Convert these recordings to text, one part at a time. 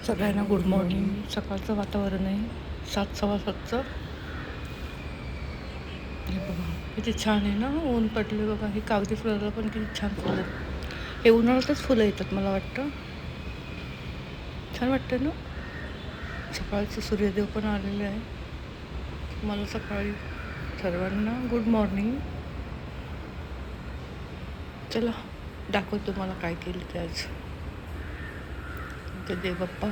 सगळ्यांना good morning. सकाळचं वातावरण आहे 7:15. हे बघा किती छान आहे ना, ऊन पडले बघा. ही कागदी फुलाला पण किती छान फुलं आहेत. हे उन्हाळ्यातच फुलं येतात मला वाटतं. छान वाटतं ना. सकाळचं सूर्यदेव पण आलेले आहे. मला सकाळी सर्वांना गुड मॉर्निंग. चला दाखवतो मला काय केलं ते आज. देव बाप्पा,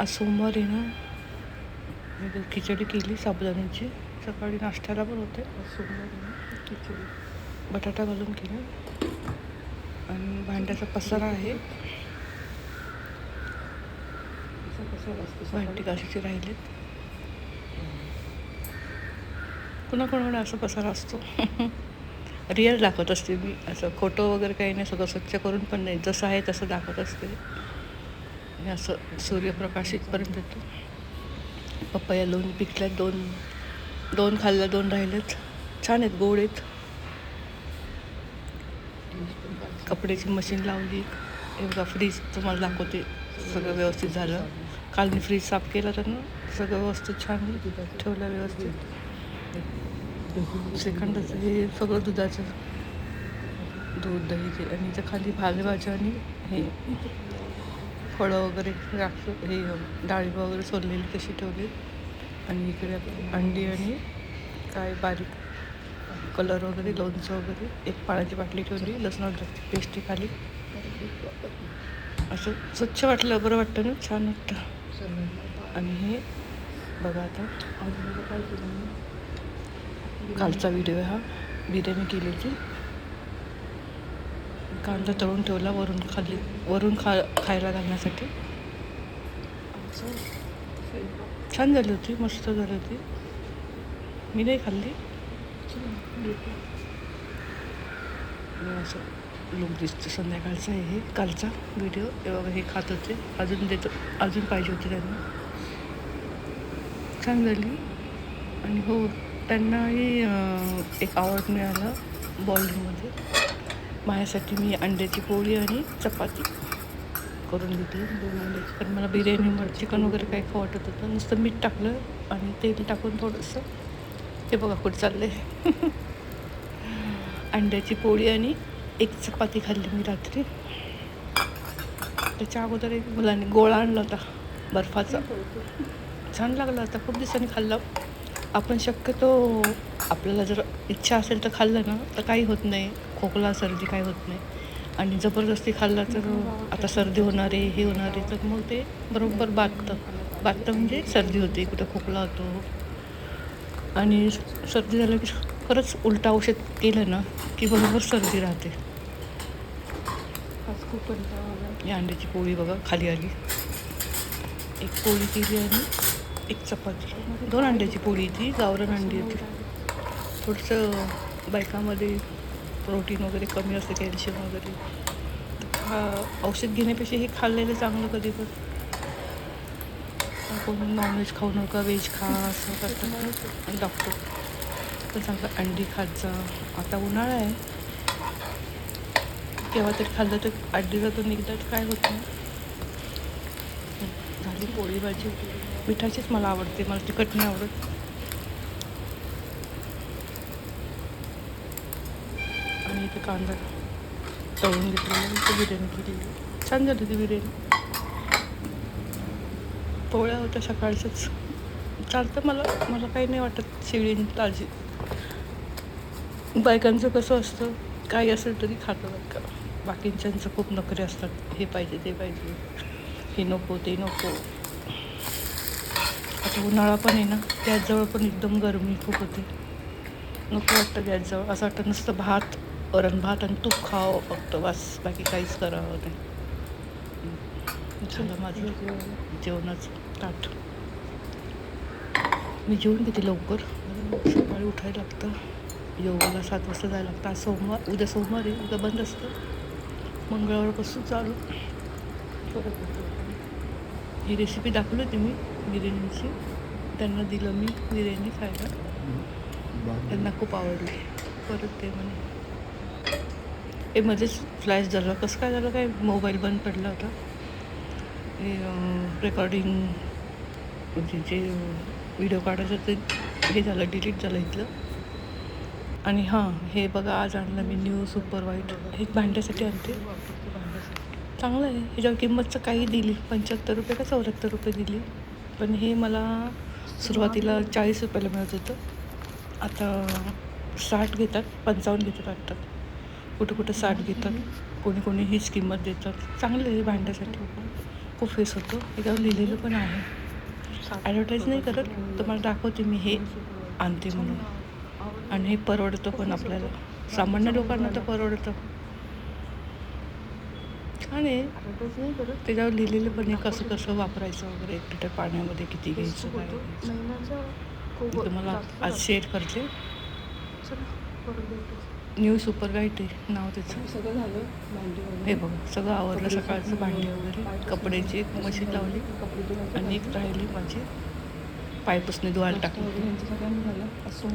आज सोमवार आहे ना. मी खिचडी केली साबुदाण्याची. सकाळी नाश्त्याला पण होते. सोमवार खिचडी बटाटा घालून केली. आणि भांड्याचा पसारा आहे. भांडी घासायची राहिलेत. कोणाकोणाकडे असा पसारा असतो. रिअल दाखवत असते मी, असं खोटं वगैरे काही नाही. सगळं स्वच्छ करून पण नाही, जसं आहे तसं दाखवत असते. आणि असं सूर्यप्रकाश इथपर्यंत येतो. पपया लोणी पिकल्यात. दोन खाल्ल्या, 2 राहिलेत. छान आहेत, गोड आहेत. कपड्याची मशीन लावली. हे बघा फ्रीज तुम्हाला दाखवते. सगळं व्यवस्थित झालं. काल मी फ्रीज साफ केलं तर ना, सगळं व्यवस्थित छान ठेवलं व्यवस्थित. श्रीखंडाचं हे सगळं दुधाचं दूध दही. आणि इथं खाली पालेभाज्या आणि हे फळं वगैरे हे डाळिंब वगैरे सोललेली तशी ठेवली. आणि इकडे अंडी आणि काय बारीक कलर वगैरे, लोणचं वगैरे. एक पाण्याची बाटली ठेवली. लसणाची पेस्टी खाली. असं स्वच्छ वाटलं, बरं वाटतं ना, छान वाटतं. आणि हे बघा आता कालचा व्हिडिओ हा. बिर्याणी केलेली. कांदा तळून ठेवला वरून खायला घालण्यासाठी. छान झाली होती, मस्त झाली होती. मी नाही खाल्ली. असं लुक दिसतं. संध्याकाळचं आहे हे कालचा व्हिडिओ. तेव्हा हे खात होते. अजून पाहिजे होते त्यांना. छान झाली. आणि हो, त्यांनाही एक अवॉर्ड मिळाला बॉलिंगमध्ये. माझ्यासाठी मी अंड्याची पोळी आणि चपाती करून घेतली, 2 अंड्याची. कारण मला बिर्याणीमध्ये चिकन वगैरे काही खावं वाटत होतं. नुसतं मीठ टाकलं आणि तेल टाकून थोडंसं. हे बघा कुठं चाललं आहे. अंड्याची पोळी आणि एक चपाती खाल्ली मी रात्री. त्याच्या अगोदर एक मुलांनी गोळा आणला होता बर्फाचा. छान लागला होता. खूप दिवसांनी खाल्ला. आपण शक्यतो आपल्याला जर इच्छा असेल तर खाल्लं ना तर काही होत नाही. खोकला सर्दी काही होत नाही. आणि जबरदस्ती खाल्ला तर आता सर्दी होणार आहे, हे होणार आहे, तर मग ते बरोबर बाधतं म्हणजे सर्दी होते, कुठं खोकला होतो. आणि सर्दी झालं की खरंच उलटा औषध केलं ना की बरोबर सर्दी राहते. आज खूप कंटाळा. या अंड्याची पोळी बघा खाली आली. एक पोळी केली आणि एक चपाती. 2 अंड्याची पोळी. ती गावरान अंडी होती. थोडंसं बायकामध्ये प्रोटीन वगैरे कमी असते, कॅल्शियम वगैरे. औषध घेण्यापेक्षा हे खाल्लेलं चांगलं. कधी पण कोणी नॉनव्हेज खाऊ नका, व्हेज खा असं करतात. आणि डॉक्टर पण सांगतात अंडी खात जा. आता उन्हाळा आहे, केव्हा तरी खाल्लं तर अंडीला तर निघतात, काय होत नाही. झाली पोळी भाजी. मिठाचीच मला आवडते, मला तिखट नाही आवडत. आणि इथे कांदा तळून घेतलेला. इथे बिर्याणी केलेली. छान झाली ती बिर्याणी. पोळ्या होत्या सकाळचंच. चालतं मला काही नाही वाटत. शिळी ताजी. बायकांचं कसं असतं, काही असेल तरी खातं बरं का. बाकींच्यांचं खूप नखरे असतात. हे पाहिजे, ते पाहिजे, हे नको, ते नको. आता उन्हाळा पण आहे ना, गॅसजवळ पण एकदम गरमी खूप होते. नको वाटतं गॅसजवळ. असं वाटतं नुसतं भात, वरण भात आणि तूप खावं फक्त, बस. बाकी काहीच करावं नाही. झालं माझं जेवणाचं ताट. मी जेवून घेते लवकर. सकाळी उठायला लागतं. योगाला 7 वाजता जायला लागतं. आज उद्या सोमवार आहे, उद्या बंद असतं. मंगळवारपासून चालू. ही रेसिपी दाखवली होती मी बिर्याणीची. त्यांना दिलं मी बिर्याणी खायला. त्यांना खूप आवडली. परत ते म्हणे हे मध्येच फ्लॅश झालं. कसं काय झालं काय, मोबाईल बंद पडला होता. हे रेकॉर्डिंग म्हणजे जे व्हिडिओ काढायचं ते हे झालं, डिलीट झालं इथलं. आणि हां, हे बघा आज आणलं मी न्यू सुपर व्हाईट. हे भांड्यासाठी आणते. चांगलं आहे. ह्याच्यावर किंमत काही दिली, ₹75 का ₹74 दिली. पण हे मला सुरुवातीला ₹40 मिळत होतं. आता 60 घेतात, 55 घेतात वाटतं. कुठं कुठं 60 घेतात, कोणी कोणी हीच किंमत देतात. चांगलं आहे भांड्यासाठी, खूप फेस होतो. त्याच्यावर लिहिलेलं पण आहे. ॲडव्हर्टाईज नाही करत, तुम्हाला दाखवते मी हे आणते म्हणून. आणि हे परवडतं पण आपल्याला, सामान्य लोकांना तर परवडतं. छान आहे. त्याच्यावर लिहिलेलं पण आहे कसं कसं वापरायचं वगैरे, 1 लिटर पाण्यामध्ये किती घ्यायचं काय घ्यायचं. तुम्हाला आज शेअर करते. न्यू सुपर व्हाईट आहे नाव त्याचं. सगळं झालं. हे बघा सगळं आवरलं, सकाळचं भांडी वगैरे, कपड्याची एक मशीन लावली आणि एक राहिली माझी पायपुसणे धुवायला टाकली.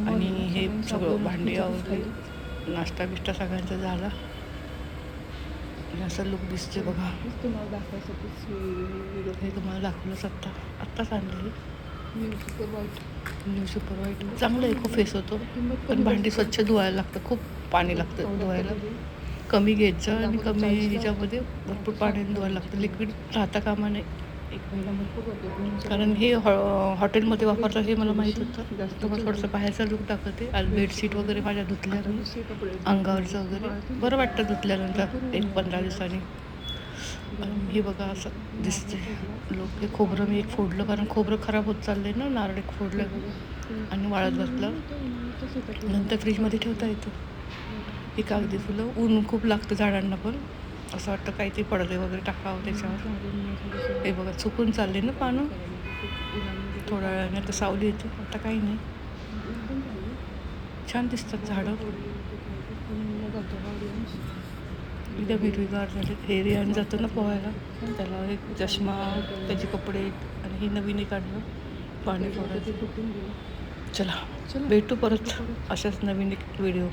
आणि हे सगळं भांडी आवरली, नाश्ता बिष्टा सगळ्यांचा झाला. असं लुक दिसते बघा. हे तुम्हाला दाखवलंच आत्ताच आणले न्यू सुपर व्हाईट. चांगलं आहे, खूप फेस होतो. पण भांडी स्वच्छ धुवायला लागतं, खूप पाणी लागतं धुवायला. कमी घ्यायचं आणि कमी ह्याच्यामध्ये भरपूर पाण्याने धुवायला लागतं. लिक्विड राहता कामा नये, कारण हे हॉटेलमध्ये वापरतात हे मला माहीत होतं. तुम्हाला थोडंसं बाहेरचा लुक दाखवते. आज बेडशीट वगैरे माझ्या धुतल्या, अंगावरचं वगैरे बरं वाटतं धुतल्यानंतर 15 दिवसांनी. आणि हे बघा असं दिसते लोक. हे खोबरं मी एक फोडलं, कारण खोबरं खराब होत चाललंय ना. नारळ एक फोडलं आणि वाळत घातलं, नंतर फ्रीजमध्ये ठेवता येतं. ही कागदी फुलं, ऊन खूप लागतं झाडांना पण. असं वाटतं काहीतरी पडदे वगैरे टाकावं त्याच्यावर. हे बघा सुकून चालले ना पानं, थोड्या वेळाने तर सावली येते. आता काही नाही, छान दिसतात झाडं. एकदम हिरवीगार झाले. हे रियान जातो ना पोहायला, त्याला एक चष्मा, त्याचे कपडे आणि ही नवीन काढलं पाणी सोडायचं. चला भेटू परत अशाच नवीन एक व्हिडिओ.